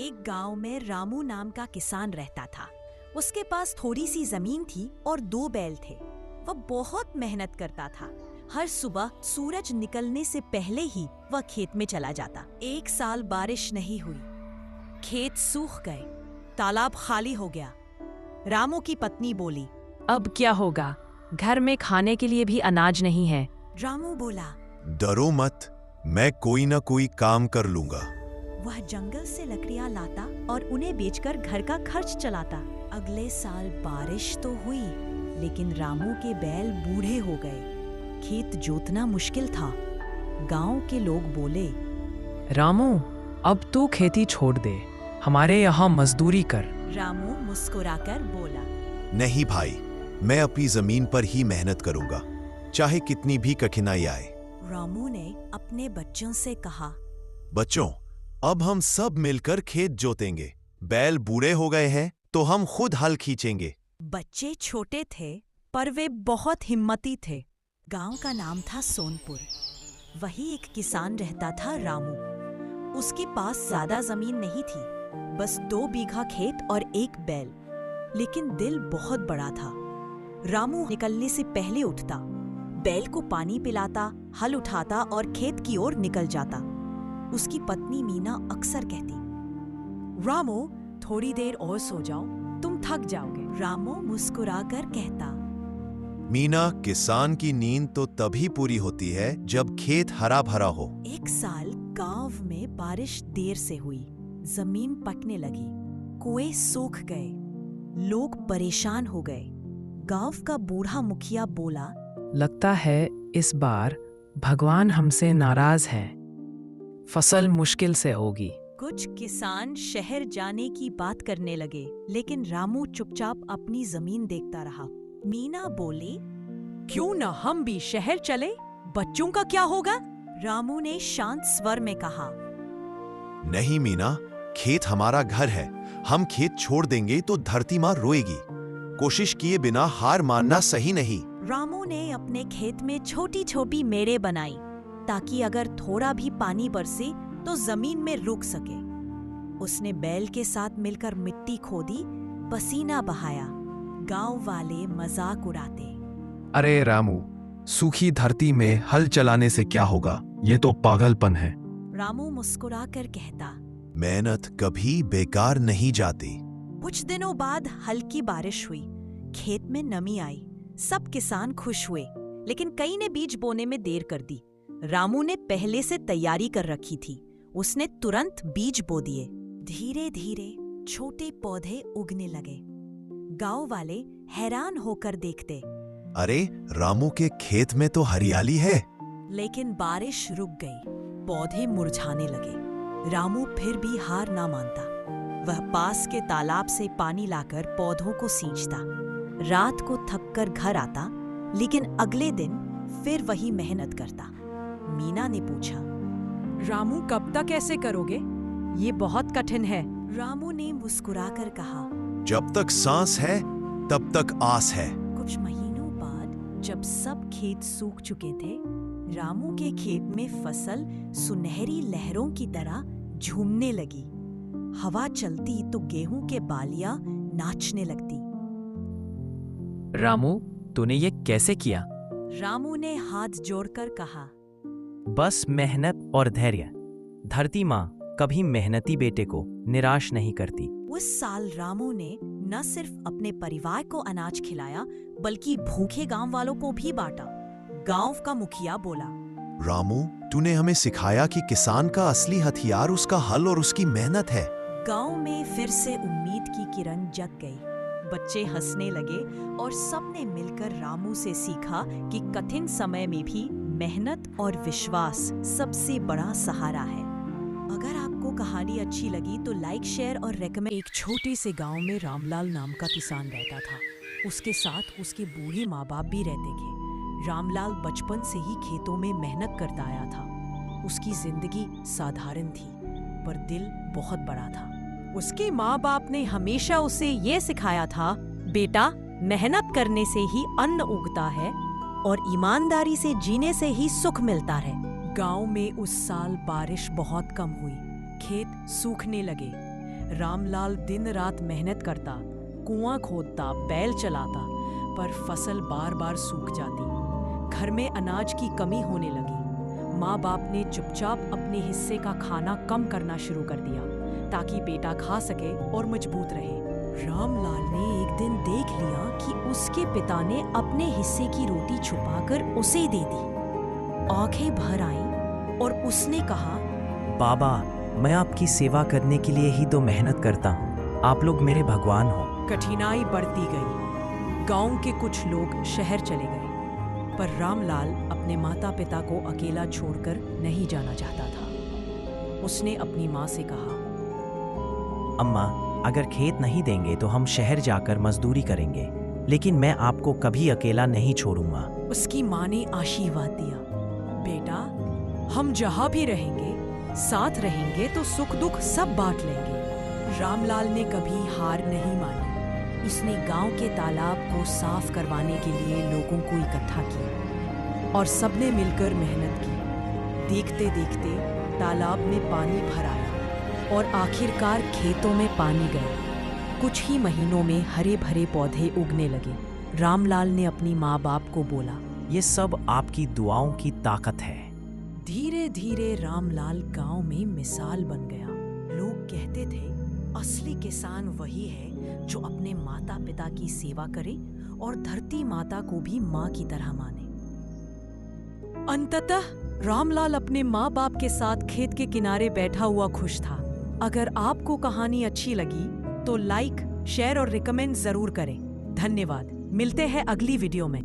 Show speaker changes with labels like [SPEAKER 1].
[SPEAKER 1] एक गांव में रामू नाम का किसान रहता था। उसके पास थोड़ी सी जमीन थी और 2 बैल थे। वह बहुत मेहनत करता था। हर सुबह सूरज निकलने से पहले ही वह खेत में चला जाता। एक साल बारिश नहीं हुई, खेत सूख गए, तालाब खाली हो गया। रामू की पत्नी बोली,
[SPEAKER 2] अब क्या होगा? घर में खाने के लिए भी अनाज नहीं है।
[SPEAKER 1] रामू बोला,
[SPEAKER 3] डरो मत, मैं कोई ना कोई काम कर लूंगा।
[SPEAKER 1] वह जंगल से लकड़ियां लाता और उन्हें बेचकर घर का खर्च चलाता। अगले साल बारिश तो हुई, लेकिन रामू के बैल बूढ़े हो गए। खेत जोतना मुश्किल था। गांव के लोग बोले,
[SPEAKER 4] रामू, अब तू खेती छोड़ दे, हमारे यहाँ मजदूरी कर।
[SPEAKER 1] रामू मुस्कुराकर बोला,
[SPEAKER 3] नहीं भाई, मैं अपनी जमीन पर ही मेहनत करूंगा, चाहे कितनी भी कठिनाई आए।
[SPEAKER 1] रामू ने अपने बच्चों से कहा,
[SPEAKER 3] बच्चों, अब हम सब मिलकर खेत जोतेंगे। बैल बूढ़े हो गए हैं तो हम खुद हल खींचेंगे।
[SPEAKER 1] बच्चे छोटे थे पर वे बहुत हिम्मती थे। गांव का नाम था सोनपुर। वही एक किसान रहता था, रामू। उसके पास ज्यादा जमीन नहीं थी, बस 2 बीघा खेत और 1 बैल। लेकिन दिल बहुत बड़ा था। रामू निकलने से पहले उठता, बैल को पानी पिलाता, हल उठाता और खेत की ओर निकल जाता। उसकी पत्नी मीना अक्सर कहती, रामू, थोड़ी देर और सो जाओ, तुम थक जाओगे। रामू मुस्कुराकर कहता,
[SPEAKER 3] मीना, किसान की नींद तो तभी पूरी होती है जब खेत हरा भरा हो।
[SPEAKER 1] एक साल गांव में बारिश देर से हुई। जमीन पकने लगी, कुएं सूख गए, लोग परेशान हो गए। गांव का बूढ़ा मुखिया बोला,
[SPEAKER 4] लगता है इस बार भगवान हमसे नाराज हैं। फसल मुश्किल से होगी।
[SPEAKER 1] कुछ किसान शहर जाने की बात करने लगे, लेकिन रामू चुपचाप अपनी जमीन देखता रहा। मीना बोली, क्यों न हम भी शहर चले? बच्चों का क्या होगा? रामू ने शांत स्वर में कहा,
[SPEAKER 3] नहीं मीना, खेत हमारा घर है। हम खेत छोड़ देंगे तो धरती माँ रोएगी। कोशिश किए बिना हार मानना सही नहीं।
[SPEAKER 1] रामू ने अपने खेत में छोटी छोटी मेड़े बनाई, ताकि अगर थोड़ा भी पानी बरसे तो जमीन में रुक सके। उसने बैल के साथ मिलकर मिट्टी खोदी, पसीना बहाया। गांव वाले मजाक उड़ाते,
[SPEAKER 5] अरे रामू, सूखी धरती में हल चलाने से क्या होगा? ये तो पागलपन है।
[SPEAKER 1] रामू मुस्कुराकर कहता,
[SPEAKER 3] मेहनत कभी बेकार नहीं जाती।
[SPEAKER 1] कुछ दिनों बाद हल्की बारिश हुई, खेत में नमी आई। सब किसान खुश हुए, लेकिन कई ने बीज बोने में देर कर दी। रामू ने पहले से तैयारी कर रखी थी। उसने तुरंत बीज बो दिए। धीरे धीरे छोटे पौधे उगने लगे। गांव वाले हैरान होकर देखते,
[SPEAKER 3] अरे, रामू के खेत में तो हरियाली है।
[SPEAKER 1] लेकिन बारिश रुक गई, पौधे मुरझाने लगे। रामू फिर भी हार ना मानता। वह पास के तालाब से पानी लाकर पौधों को सींचता। रात को थककर घर आता, लेकिन अगले दिन फिर वही मेहनत करता। मीना ने पूछा,
[SPEAKER 2] रामू, कब तक ऐसे करोगे? ये बहुत कठिन है।
[SPEAKER 1] रामू ने मुस्कुराकर कहा,
[SPEAKER 3] जब तक सांस है तब तक आस है।
[SPEAKER 1] कुछ महीनों बाद जब सब खेत सूख चुके थे, रामू के खेत में फसल सुनहरी लहरों की तरह झूमने लगी। हवा चलती तो गेहूं के बालियां नाचने लगती।
[SPEAKER 4] रामू, तूने ये कैसे किया?
[SPEAKER 1] रामू ने हाथ जोड़कर कहा,
[SPEAKER 6] बस मेहनत और धैर्य। धरती माँ कभी मेहनती बेटे को निराश नहीं करती।
[SPEAKER 1] उस साल रामू ने न सिर्फ अपने परिवार को अनाज खिलाया, बल्कि भूखे गांव वालों को भी बांटा। गांव का मुखिया बोला,
[SPEAKER 3] रामू, तूने हमें सिखाया कि किसान का असली हथियार उसका हल और उसकी मेहनत है।
[SPEAKER 1] गांव में फिर से उम्मीद की किरण जग गई। बच्चे हंसने लगे और सबने मिलकर रामू से सीखा कि कठिन समय में भी मेहनत और विश्वास सबसे बड़ा सहारा है। अगर आपको कहानी अच्छी लगी तो लाइक, शेयर और रेकमेंड।
[SPEAKER 2] एक छोटे से गांव में रामलाल नाम का किसान रहता था। उसके साथ उसके बूढ़े माँ बाप भी रहते थे। रामलाल बचपन से ही खेतों में मेहनत करता आया था। उसकी जिंदगी साधारण थी, पर दिल बहुत बड़ा था। उसके माँ बाप ने हमेशा उसे ये सिखाया था, बेटा, मेहनत करने से ही अन्न उगता है और ईमानदारी से जीने से ही सुख मिलता है। गांव में उस साल बारिश बहुत कम हुई, खेत सूखने लगे। रामलाल दिन रात मेहनत करता, कुआं खोदता, बैल चलाता, पर फसल बार बार सूख जाती। घर में अनाज की कमी होने लगी। माँ बाप ने चुपचाप अपने हिस्से का खाना कम करना शुरू कर दिया ताकि बेटा खा सके और मजबूत रहे। रामलाल ने एक दिन देख लिया कि उसके पिता ने अपने हिस्से की रोटी छुपाकर उसे दे दी। आंखें भर आईं और उसने कहा,
[SPEAKER 6] बाबा, मैं आपकी सेवा करने के लिए ही तो मेहनत करता हूँ। आप लोग मेरे भगवान हो।
[SPEAKER 2] कठिनाई बढ़ती गई। गांव के कुछ लोग शहर चले गए, पर रामलाल अपने माता पिता को अकेला छोड़कर नहीं जाना चाहता था। उसने अपनी माँ से कहा,
[SPEAKER 6] अम्मा, अगर खेत नहीं देंगे तो हम शहर जाकर मजदूरी करेंगे, लेकिन मैं आपको कभी अकेला नहीं छोड़ूंगा।
[SPEAKER 2] उसकी माँ ने आशीर्वाद दिया, बेटा, हम जहाँ भी रहेंगे, साथ रहेंगे तो सुख दुख सब बांट लेंगे। रामलाल ने कभी हार नहीं मानी। उसने गांव के तालाब को साफ करवाने के लिए लोगों को इकट्ठा किया और सबने मिलकर मेहनत की। देखते देखते तालाब में पानी भर आया और आखिरकार खेतों में पानी गया। कुछ ही महीनों में हरे भरे पौधे उगने लगे। रामलाल ने अपनी माँ बाप को बोला,
[SPEAKER 6] ये सब आपकी दुआओं की ताकत है।
[SPEAKER 2] धीरे धीरे रामलाल गांव में मिसाल बन गया। लोग कहते थे, असली किसान वही है जो अपने माता पिता की सेवा करे और धरती माता को भी माँ की तरह माने। अंततः रामलाल अपने माँ बाप के साथ खेत के किनारे बैठा हुआ खुश था। अगर आपको कहानी अच्छी लगी तो लाइक, शेयर और रिकमेंड जरूर करें। धन्यवाद। मिलते हैं अगली वीडियो में।